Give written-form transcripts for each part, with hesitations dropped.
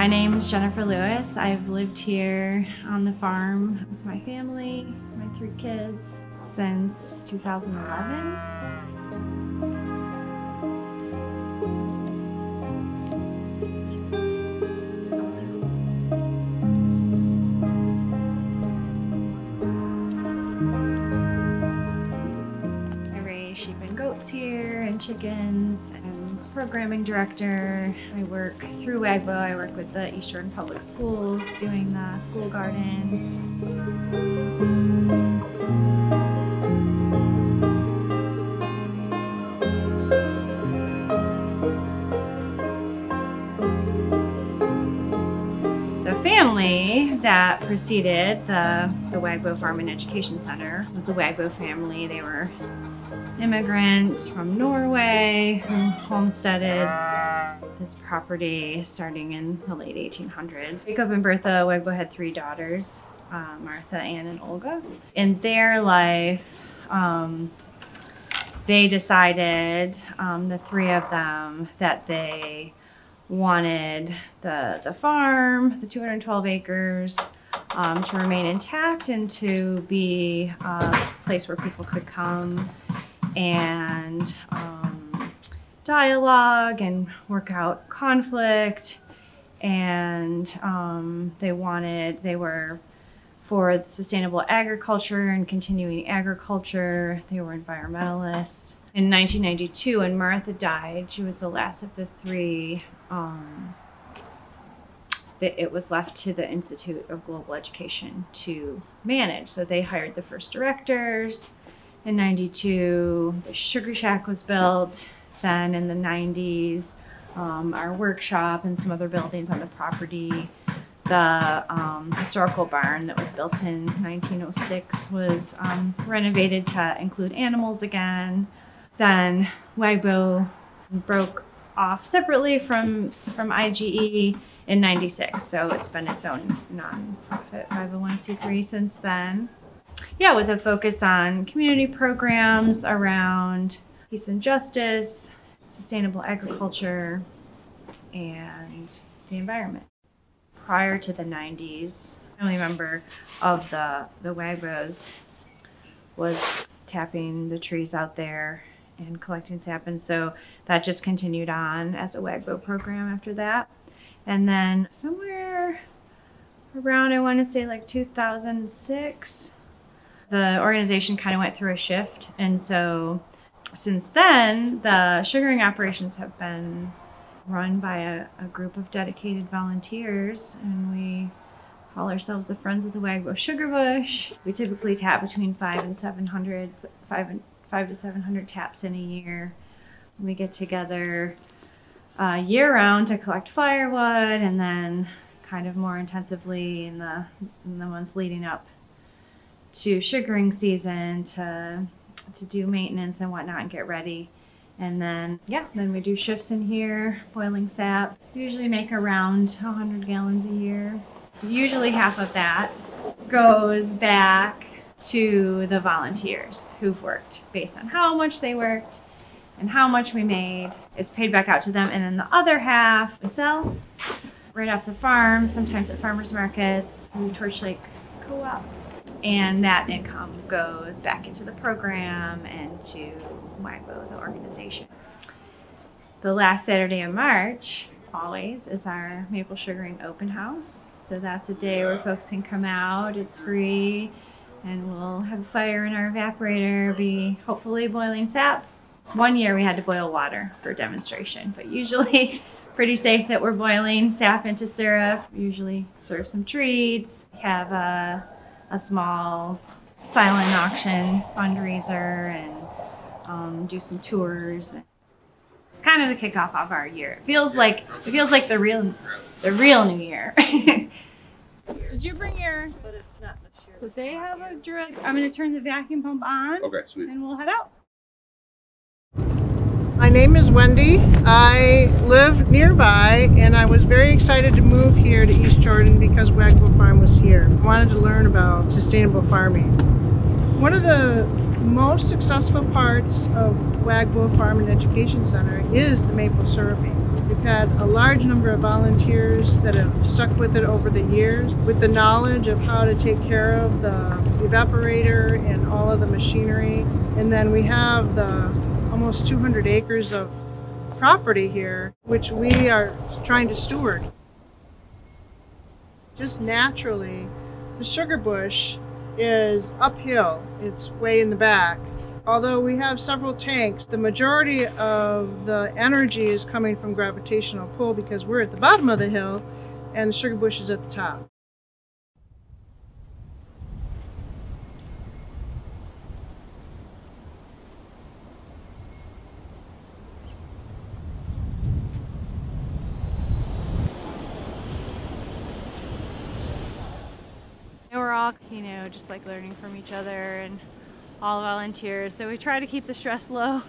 My name is Jennifer Lewis. I've lived here on the farm with my family, my 3 kids, since 2011. Sheep and goats here and chickens. I'm programming director. I work through Wagbo. I work with the East Jordan Public Schools doing the school garden. The family that preceded the Wagbo Farm and Education Center was the Wagbo family. They were immigrants from Norway who homesteaded this property starting in the late 1800s. Jacob and Bertha Wagbo had 3 daughters, Martha, Ann, and Olga. In their life, they decided, the 3 of them, that they wanted the farm, the 212 acres, to remain intact and to be a place where people could come and dialogue and work out conflict. And they were for sustainable agriculture and continuing agriculture. They were environmentalists. In 1992, when Martha died, she was the last of the 3. It was left to the Institute of Global Education to manage. So they hired the first directors. In 92, the sugar shack was built. Then in the 90s, our workshop and some other buildings on the property. The historical barn that was built in 1906 was renovated to include animals again. Then Wagbo broke off separately from IGE in 96, so it's been its own nonprofit 501c3 since then. Yeah, with a focus on community programs around peace and justice, sustainable agriculture, and the environment. Prior to the 90s, the only member of the Wagbos was tapping the trees out there and collecting sap, and so that just continued on as a Wagbo program after that. And then somewhere around, I want to say like 2006, the organization kind of went through a shift. And so since then, the sugaring operations have been run by a group of dedicated volunteers, and we call ourselves the Friends of the Wagbo Sugar Bush. We typically tap between 5 to 700 taps in a year. We get together year round to collect firewood, and then kind of more intensively in the months leading up to sugaring season to do maintenance and whatnot and get ready. And then, yeah, then we do shifts in here, boiling sap. We usually make around 100 gallons a year. Usually half of that goes back to the volunteers who've worked based on how much they worked and how much we made. It's paid back out to them, and then the other half we sell right off the farm, sometimes at farmers markets, through Torch Lake Co-op. And that income goes back into the program and to Wagbo, the organization. The last Saturday of March, always, is our maple sugaring open house. So that's a day where folks can come out, it's free, and we'll have a fire in our evaporator, be hopefully boiling sap. One year we had to boil water for a demonstration, but usually pretty safe that we're boiling sap into syrup. We usually serve some treats, have a small silent auction fundraiser, and do some tours. Kind of the kickoff of our year. It feels like the real new year. Did you bring your? But it's not this year. So they have a drill. I'm going to turn the vacuum pump on. Okay, sweet. And we'll head out. My name is Wendy. I live nearby, and I was very excited to move here to East Jordan because Wagbo Farm was here. I wanted to learn about sustainable farming. One of the most successful parts of Wagbo Farm and Education Center is the maple syruping. We've had a large number of volunteers that have stuck with it over the years with the knowledge of how to take care of the evaporator and all of the machinery. And then we have the almost 200 acres of property here, which we are trying to steward. Just naturally, the sugar bush is uphill. It's way in the back. Although we have several tanks, the majority of the energy is coming from gravitational pull because we're at the bottom of the hill and the sugar bush is at the top. And we're all, just like learning from each other and all volunteers. So we try to keep the stress low.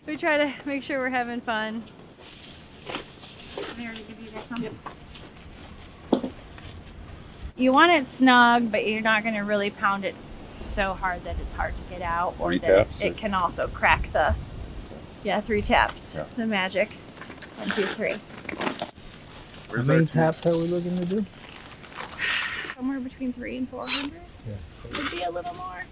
We try to make sure we're having fun. There to give you guys some. Yep. You want it snug, but you're not going to really pound it so hard that it's hard to get out, or that it can also crack the, 3 taps, the magic. 1, 2, 3. How many taps are we looking to do? Somewhere between 300 and 400. Yeah. Could be a little more.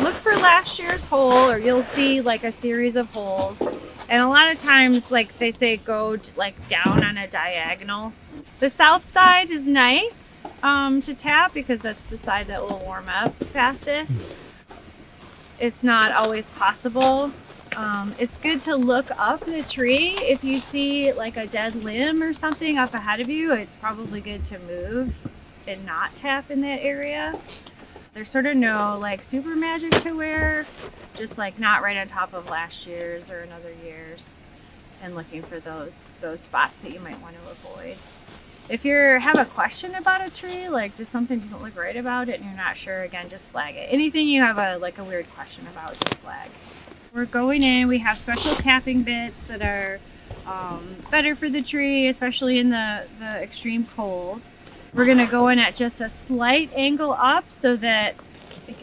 Look for last year's hole, or you'll see like a series of holes. And a lot of times, like they say, go down on a diagonal. The south side is nice to tap because that's the side that will warm up fastest. It's not always possible. It's good to look up the tree. If you see like a dead limb or something up ahead of you, it's probably good to move and not tap in that area. There's sort of no like super magic to where, just like not right on top of last year's or another year's, and looking for those spots that you might want to avoid. If you have a question about a tree, like just something doesn't look right about it and you're not sure, again, just flag it. Anything you have a weird question about, just flag. We're going in, we have special tapping bits that are better for the tree, especially in the extreme cold. We're gonna go in at just a slight angle up so that,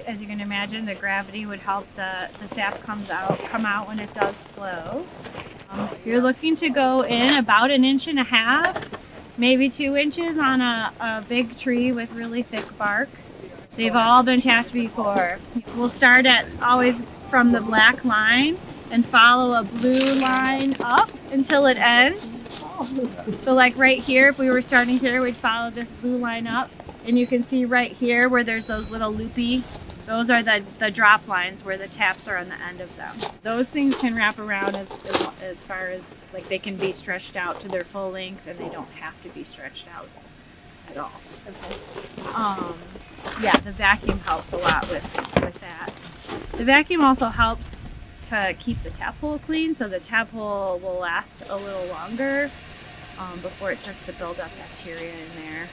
as you can imagine, the gravity would help the sap come out when it does flow. You're looking to go in about 1.5 inches, maybe 2 inches on a big tree with really thick bark. They've all been tapped before. We'll start at always from the black line and follow a blue line up until it ends. So like right here, if we were starting here, we'd follow this blue line up, and you can see right here where there's those little loopy, those are the drop lines where the taps are on the end of them. Those things can wrap around as far as like they can be stretched out to their full length, and they don't have to be stretched out at all. Okay. Yeah, the vacuum helps a lot with that. The vacuum also helps to keep the tap hole clean, so the tap hole will last a little longer before it starts to build up bacteria in there.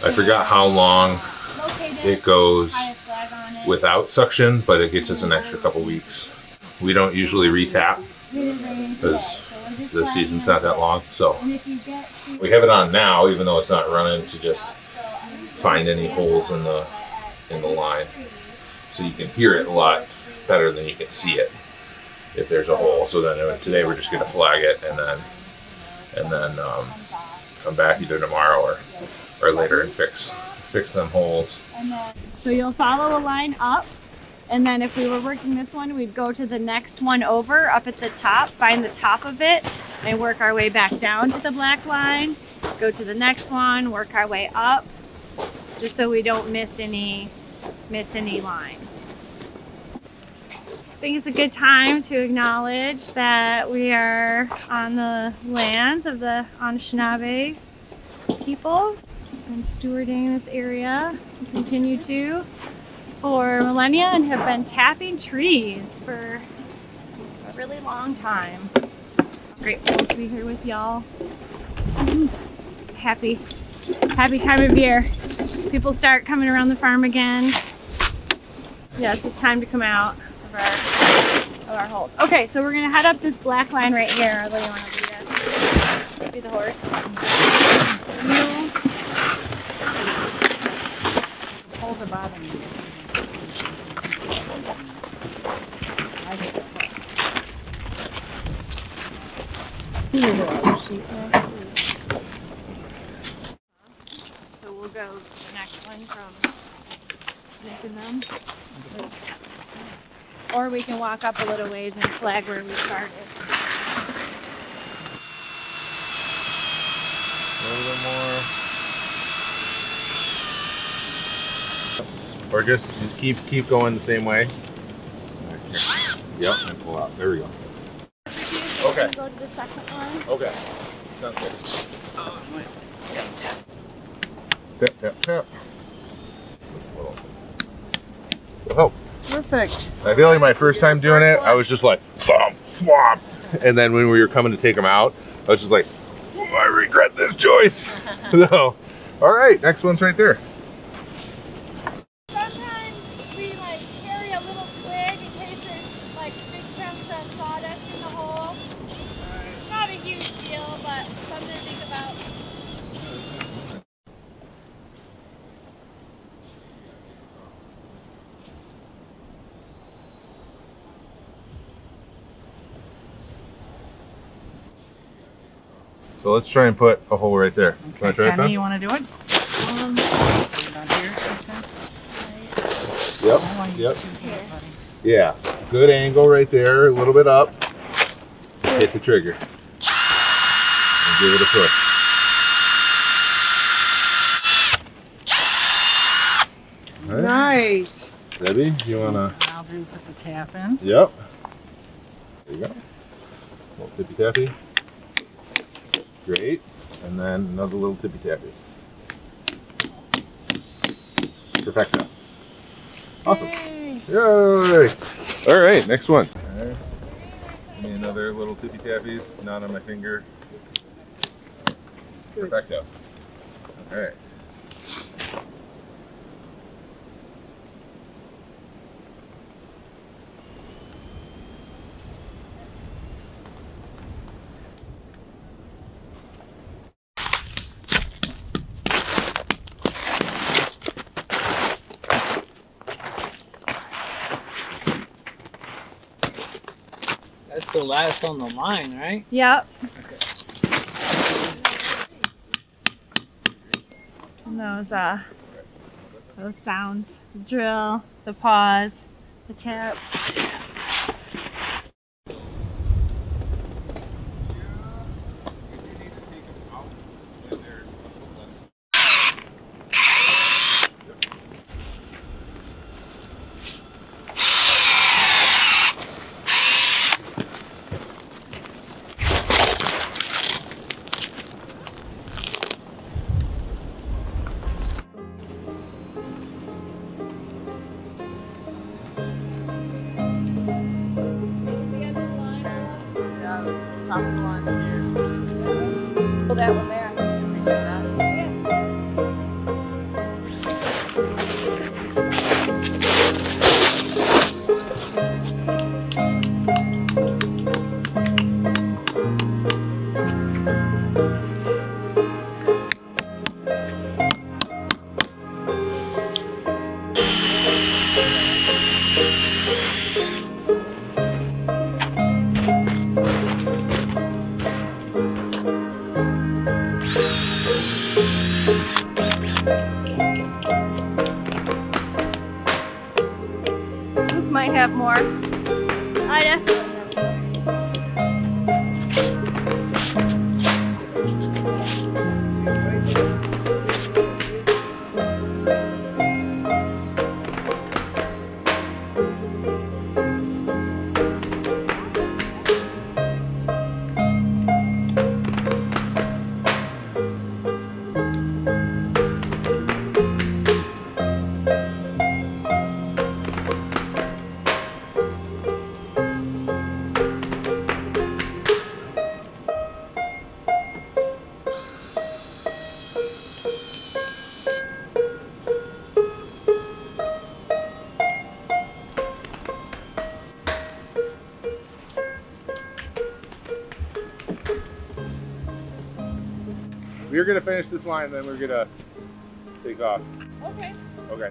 I forgot how long it goes without suction, but it gets us an extra couple weeks. We don't usually re-tap because the season's not that long, so we have it on now, even though it's not running, to just find any holes in the line, so you can hear it a lot better than you can see it if there's a hole. So then today we're just going to flag it and then come back either tomorrow or later and fix them holes. So you'll follow a line up, and then if we were working this one, we'd go to the next one over up at the top, find the top of it, and work our way back down to the black line, go to the next one, work our way up, just so we don't miss any lines. I think it's a good time to acknowledge that we are on the lands of the Anishinaabe people and stewarding this area, and continue to for millennia, and have been tapping trees for a really long time. It's grateful to be here with y'all. Happy time of year. People start coming around the farm again. Yes, it's time to come out of our holes. Okay, so we're gonna head up this black line right here. Although you want to lead us. Be the horse. Hold the bottom. So we'll go to the next one from making them. Or we can walk up a little ways and flag where we started. A little bit more. Or just keep going the same way. Yep, and pull out. There we go. Okay. Go to the second one. Okay. Sounds good. Tap, tap, tap. Oh. Perfect. I feel like my first time doing it, I was just like, thump, thwomp. And then when we were coming to take them out, I was just like, oh, I regret this choice. So, all right, next one's right there. Sometimes we like carry a little twig in case there's like big chunks of sawdust in the hole. Not a huge deal, but something to think about. So let's try and put a hole right there. Okay, Want to try it, Penny, Ben? you want to do it? Yep. Yeah, good angle right there, a little bit up. Hit the trigger. And give it a push. All right. Nice. Debbie, you wanna? I'll do put the tap in. Yep. There you go. Little tippy tappy. Great. And then another little tippy tappy. Perfecto. Awesome. Yay. Yay! All right, next one. All right. Give me another little tippy tappies, not on my finger. Perfecto. All right. That's the last on the line, right? Yep. And those sounds, the drill, the pause, the tap. Top of the line here. Pull that one there. Might have more. Ida. We're gonna finish this line, then we're gonna take off. Okay. Okay.